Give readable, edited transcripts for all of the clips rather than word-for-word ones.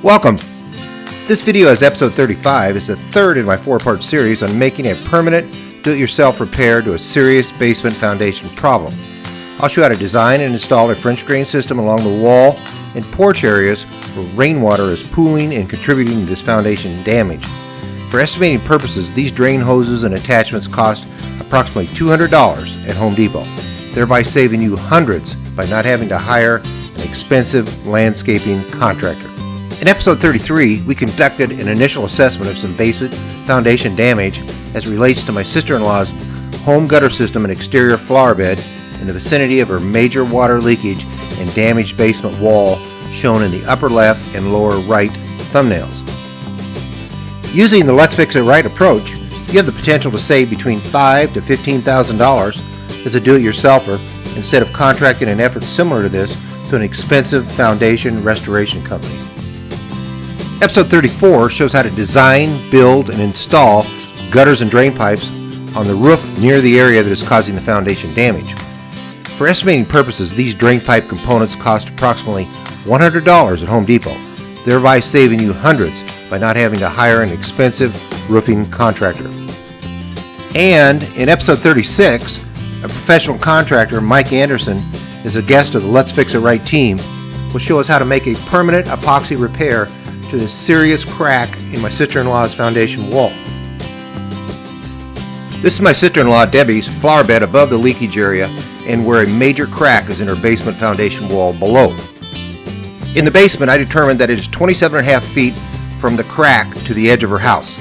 Welcome! This video is episode 35, is the third in my 4-part series on making a permanent do-it-yourself repair to a serious basement foundation problem. I'll show you how to design and install a French drain system along the wall and porch areas where rainwater is pooling and contributing to this foundation damage. For estimating purposes, these drain hoses and attachments cost approximately $200 at Home Depot, thereby saving you hundreds by not having to hire an expensive landscaping contractor. In episode 33, we conducted an initial assessment of some basement foundation damage as it relates to my sister-in-law's home gutter system and exterior flower bed in the vicinity of her major water leakage and damaged basement wall shown in the upper left and lower right thumbnails. Using the Let's Fix It Right approach, you have the potential to save between $5,000 to $15,000 as a do-it-yourselfer instead of contracting an effort similar to this to an expensive foundation restoration company. Episode 34 shows how to design, build, and install gutters and drain pipes on the roof near the area that is causing the foundation damage. For estimating purposes, these drain pipe components cost approximately $100 at Home Depot, thereby saving you hundreds by not having to hire an expensive roofing contractor. And in episode 36, a professional contractor, Mike Anderson, is a guest of the Let's Fix It Right team, will show us how to make a permanent epoxy repair to this serious crack in my sister-in-law's foundation wall. This is my sister-in-law Debbie's flower bed above the leakage area and where a major crack is in her basement foundation wall below. In the basement, I determined that it is 27.5 feet from the crack to the edge of her house.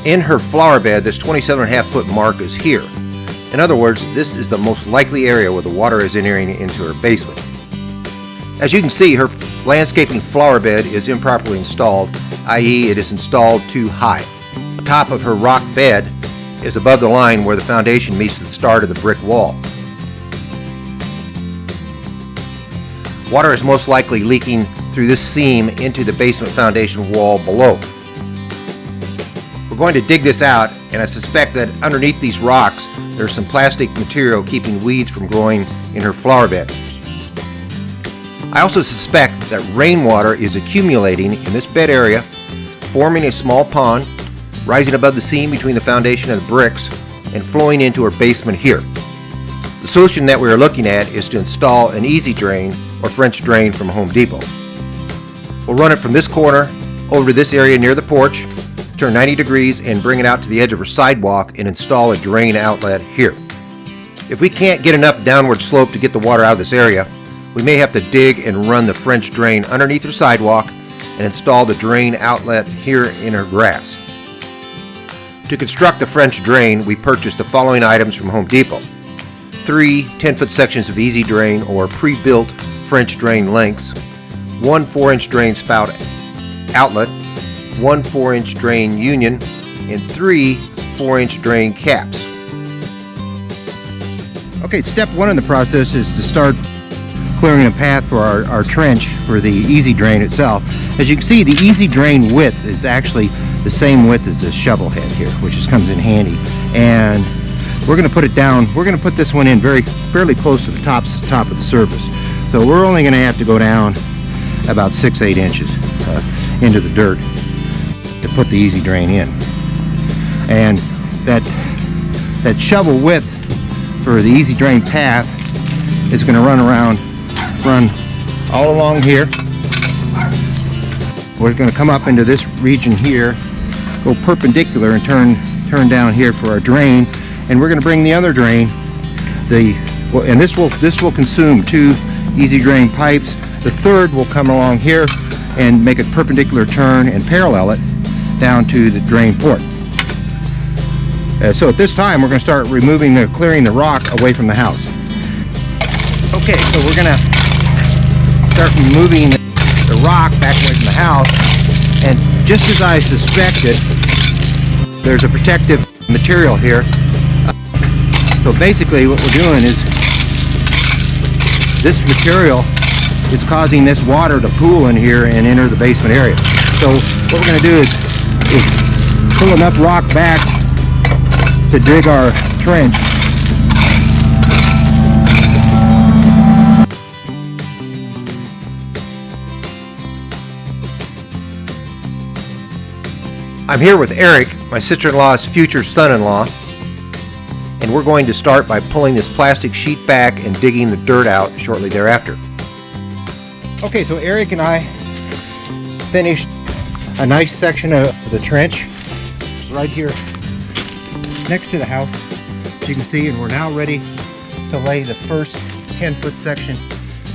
In her flower bed, this 27.5 foot mark is here. In other words, this is the most likely area where the water is entering into her basement. As you can see, her landscaping flower bed is improperly installed, i.e. it is installed too high. The top of her rock bed is above the line where the foundation meets the start of the brick wall. Water is most likely leaking through this seam into the basement foundation wall below. We're going to dig this out, and I suspect that underneath these rocks there's some plastic material keeping weeds from growing in her flower bed. I also suspect that rainwater is accumulating in this bed area, forming a small pond, rising above the seam between the foundation and the bricks, and flowing into her basement here. The solution that we are looking at is to install an easy drain or French drain from Home Depot. We'll run it from this corner over to this area near the porch, turn 90 degrees and bring it out to the edge of her sidewalk and install a drain outlet here. If we can't get enough downward slope to get the water out of this area, we may have to dig and run the French drain underneath her sidewalk and install the drain outlet here in her grass. To construct the French drain, we purchased the following items from Home Depot: 3 10-foot sections of easy drain or pre-built French drain lengths, 1 4-inch drain spout outlet, 1 4-inch drain union, and 3 4-inch drain caps. Okay, step 1 in the process is to start clearing a path for our trench for the easy drain itself. As you can see, the easy drain width is actually the same width as this shovel head here, which just comes in handy. And we're going to put it down. We're going to put this one in fairly close to the top of the surface. So we're only going to have to go down about 6-8 inches into the dirt to put the easy drain in. And that shovel width for the easy drain path is going to run all along here. We're going to come up into this region here, go perpendicular and turn down here for our drain, and we're going to bring the other drain, and this will consume 2 easy drain pipes. The third will come along here and make a perpendicular turn and parallel it down to the drain port. So at this time we're going to start clearing the rock away from the house. Okay, so we're going to start removing the rock back away from the house, and just as I suspected, there's a protective material here. So basically what we're doing is this material is causing this water to pool in here and enter the basement area. So what we're going to do is pull enough rock back to dig our trench. I'm here with Eric, my sister-in-law's future son-in-law, and we're going to start by pulling this plastic sheet back and digging the dirt out shortly thereafter. Okay, so Eric and I finished a nice section of the trench right here next to the house, as you can see, and we're now ready to lay the first 10-foot section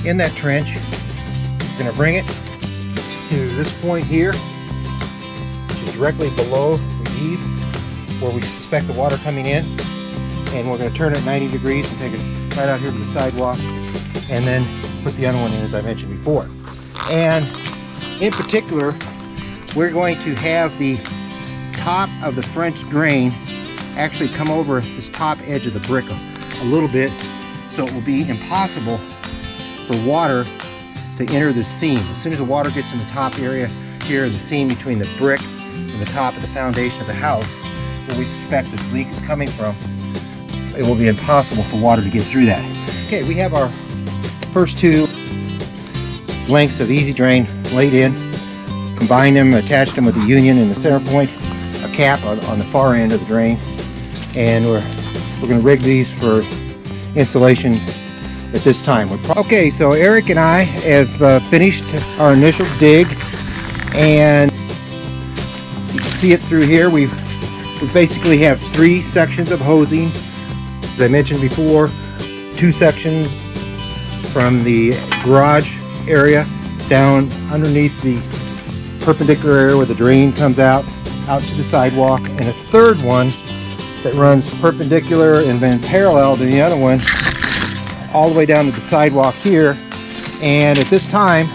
in that trench. We're going to bring it to this point here, which is directly below the eave where we suspect the water coming in, and we're going to turn it 90 degrees and take it right out here to the sidewalk, and then put the other one in, as I mentioned before. And in particular, we're going to have the top of the French drain actually come over this top edge of the brick a little bit, so it will be impossible for water to enter the seam. As soon as the water gets in the top area here, the seam between the brick and the top of the foundation of the house, where we suspect this leak is coming from, it will be impossible for water to get through that. Okay, we have our first two lengths of easy drain laid in, combined them, attached them with a union in the center point, a cap on the far end of the drain, and we're going to rig these for installation at this time. Okay, so Eric and I have finished our initial dig, and you can see it through here. We basically have 3 sections of hosing. As I mentioned before, 2 sections from the garage area down underneath the perpendicular area where the drain comes out to the sidewalk, and a third one that runs perpendicular and then parallel to the other one all the way down to the sidewalk here. And at this time,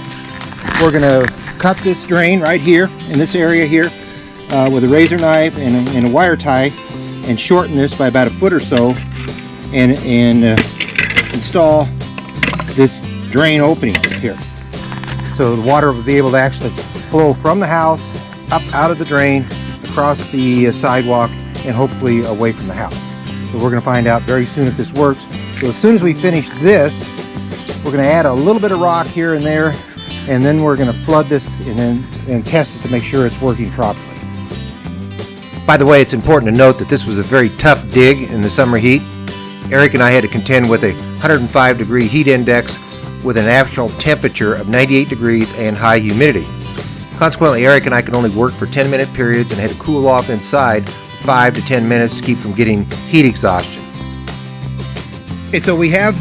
we're going to cut this drain right here in this area here with a razor knife and a wire tie, and shorten this by about a foot or so, and install this drain opening here, so the water will be able to actually flow from the house up out of the drain across the sidewalk and hopefully away from the house. So we're going to find out very soon if this works. So as soon as we finish this, we're going to add a little bit of rock here and there, and then we're going to flood this and test it to make sure it's working properly. By the way, it's important to note that this was a very tough dig in the summer heat. Eric and I had to contend with a 105 degree heat index with an actual temperature of 98 degrees and high humidity. Consequently, Eric and I could only work for 10-minute periods and had to cool off inside for 5 to 10 minutes to keep from getting heat exhaustion. Okay, so we have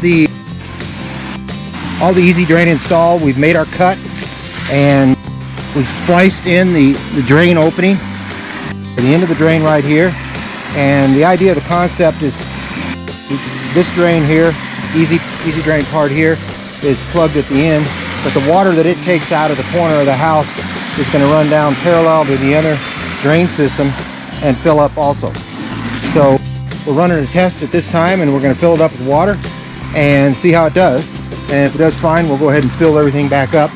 all the easy drain installed. We've made our cut, and we've spliced in the drain opening at the end of the drain right here. And the idea of the concept is this drain here, easy drain part here, is plugged at the end, but the water that it takes out of the corner of the house is going to run down parallel to the other drain system and fill up also. So we're running a test at this time, and we're going to fill it up with water and see how it does. And if it does fine, we'll go ahead and fill everything back up.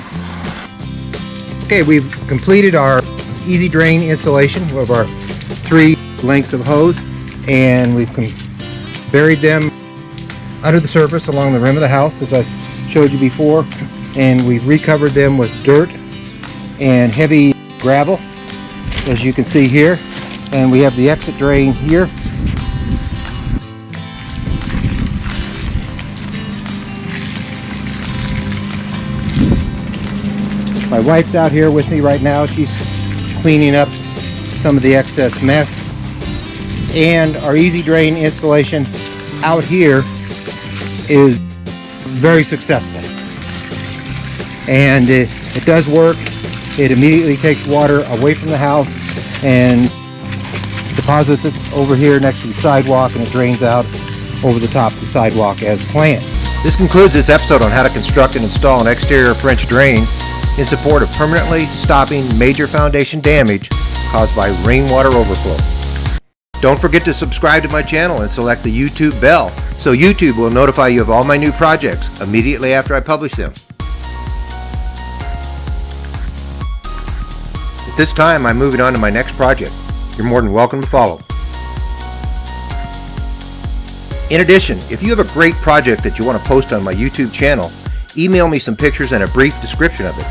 Okay, we've completed our easy drain installation of our 3 lengths of hose, and we've buried them under the surface along the rim of the house, as I showed you before, and we've recovered them with dirt and heavy gravel, as you can see here. And we have the exit drain here. My wife's out here with me right now. She's cleaning up some of the excess mess. And our easy drain installation out here is very successful. And it does work. It immediately takes water away from the house and deposits it over here next to the sidewalk, and it drains out over the top of the sidewalk as planned. This concludes this episode on how to construct and install an exterior French drain in support of permanently stopping major foundation damage caused by rainwater overflow. Don't forget to subscribe to my channel and select the YouTube bell so YouTube will notify you of all my new projects immediately after I publish them. At this time, I'm moving on to my next project. You're more than welcome to follow. In addition, if you have a great project that you want to post on my YouTube channel, email me some pictures and a brief description of it.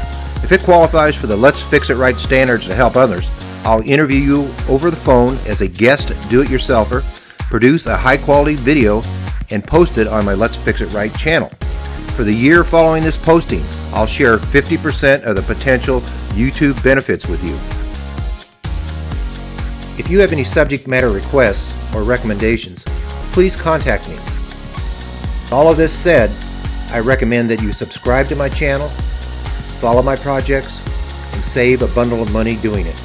If it qualifies for the Let's Fix It Right standards to help others, I'll interview you over the phone as a guest do-it-yourselfer, produce a high-quality video, and post it on my Let's Fix It Right channel. For the year following this posting, I'll share 50% of the potential YouTube benefits with you. If you have any subject matter requests or recommendations, please contact me. All of this said, I recommend that you subscribe to my channel, follow my projects, and save a bundle of money doing it.